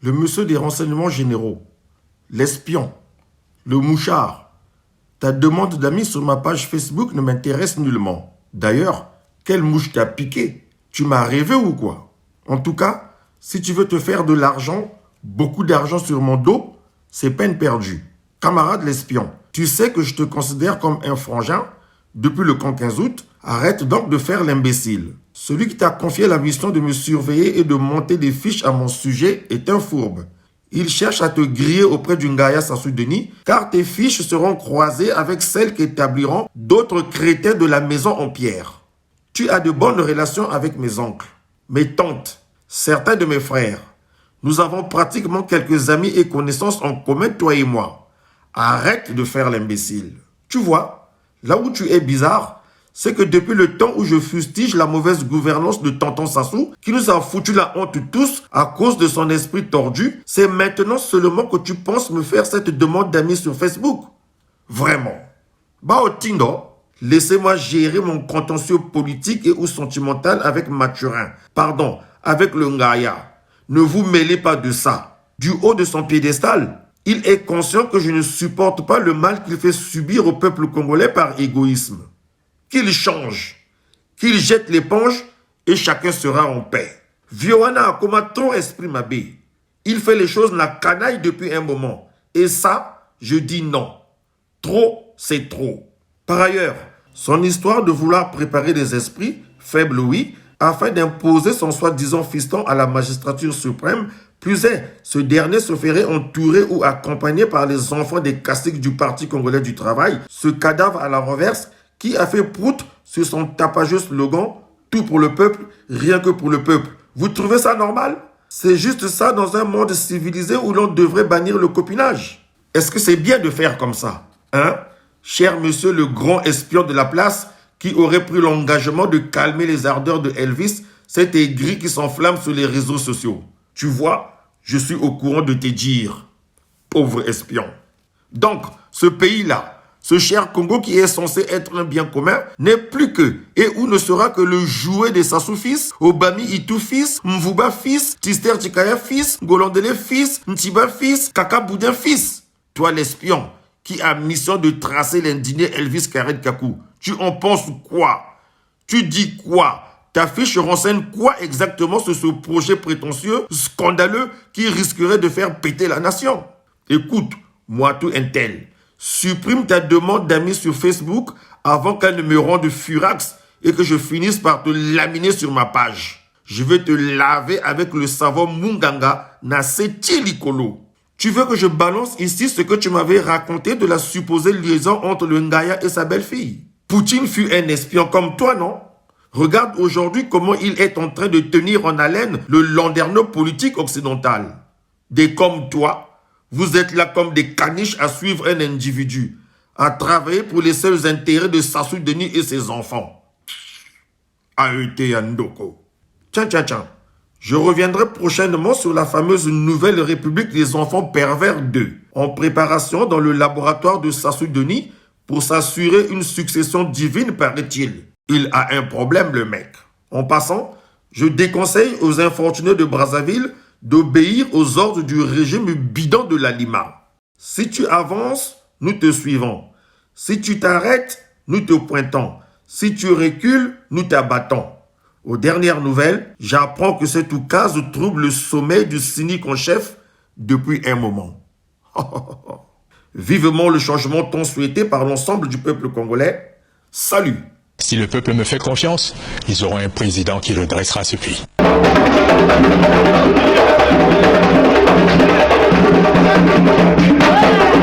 le monsieur des renseignements généraux, l'espion, le mouchard. Ta demande d'amis sur ma page Facebook ne m'intéresse nullement. D'ailleurs, quelle mouche t'a piqué? Tu m'as rêvé ou quoi? En tout cas, si tu veux te faire de l'argent, beaucoup d'argent sur mon dos, c'est peine perdue. Camarade l'espion, tu sais que je te considère comme un frangin depuis le camp 15 août. Arrête donc de faire l'imbécile. Celui qui t'a confié la mission de me surveiller et de monter des fiches à mon sujet est un fourbe. Il cherche à te griller auprès du Ngaya Sassou Deni, car tes fiches seront croisées avec celles qu'établiront d'autres crétins de la maison en pierre. Tu as de bonnes relations avec mes oncles, mes tantes, certains de mes frères. Nous avons pratiquement quelques amis et connaissances en commun, toi et moi. Arrête de faire l'imbécile. Tu vois, là où tu es bizarre, c'est que depuis le temps où je fustige la mauvaise gouvernance de tonton Sassou, qui nous a foutu la honte tous à cause de son esprit tordu, c'est maintenant seulement que tu penses me faire cette demande d'amis sur Facebook. Vraiment. Bah au Tindo, laissez-moi gérer mon contentieux politique et ou sentimental avec Mathurin. Pardon, avec le Ngaya. Ne vous mêlez pas de ça. Du haut de son piédestal, il est conscient que je ne supporte pas le mal qu'il fait subir au peuple congolais par égoïsme. Qu'il change, qu'il jette l'éponge et chacun sera en paix. Vioana comme trop esprit m'abé. Il fait les choses la canaille depuis un moment. Et ça, je dis non. Trop, c'est trop. Par ailleurs, son histoire de vouloir préparer des esprits, faibles oui, afin d'imposer son soi-disant fiston à la magistrature suprême, plus est, ce dernier se ferait entourer ou accompagné par les enfants des caciques du Parti congolais du travail, ce cadavre à la reverse qui a fait prout sur son tapageux slogan « Tout pour le peuple, rien que pour le peuple ». Vous trouvez ça normal? C'est juste ça dans un monde civilisé où l'on devrait bannir le copinage. Est-ce que c'est bien de faire comme ça? Hein? Cher monsieur le grand espion de la place qui aurait pris l'engagement de calmer les ardeurs de Elvis, cet aigri qui s'enflamme sur les réseaux sociaux. Tu vois, je suis au courant de tes dires, pauvre espion. Donc, ce pays-là, ce cher Congo qui est censé être un bien commun, n'est plus que et où ne sera que le jouet des Sassou fils, Obami Itu fils, Mvuba fils, Tister Tikaya fils, Golandele fils, Ntiba fils, Kaka Boudin fils. Toi l'espion qui a mission de tracer l'indigné Elvis Kared Kakou, tu en penses quoi? Tu dis quoi? Ta fiche renseigne quoi exactement sur ce projet prétentieux, scandaleux, qui risquerait de faire péter la nation? Écoute, moi tout intel. Supprime ta demande d'amis sur Facebook avant qu'elle ne me rende furax et que je finisse par te laminer sur ma page. Je vais te laver avec le savon Munganga Naseti Likolo. Tu veux que je balance ici ce que tu m'avais raconté de la supposée liaison entre le Ngaya et sa belle-fille? Poutine fut un espion comme toi, non? Regarde aujourd'hui comment il est en train de tenir en haleine le landerneau politique occidental. Des comme toi, vous êtes là comme des caniches à suivre un individu, à travailler pour les seuls intérêts de Sassou Deni et ses enfants. Aïté Yandoko. Tiens. Je reviendrai prochainement sur la fameuse nouvelle République des enfants pervers 2, en préparation dans le laboratoire de Sassou Deni pour s'assurer une succession divine, paraît-il. Il a un problème, le mec. En passant, je déconseille aux infortunés de Brazzaville d'obéir aux ordres du régime bidon de la Lima. Si tu avances, nous te suivons. Si tu t'arrêtes, nous te pointons. Si tu recules, nous t'abattons. Aux dernières nouvelles, j'apprends que cet oukase trouble le sommeil du cynique en chef depuis un moment. Vivement le changement tant souhaité par l'ensemble du peuple congolais. Salut! Si le peuple me fait confiance, ils auront un président qui redressera ce pays.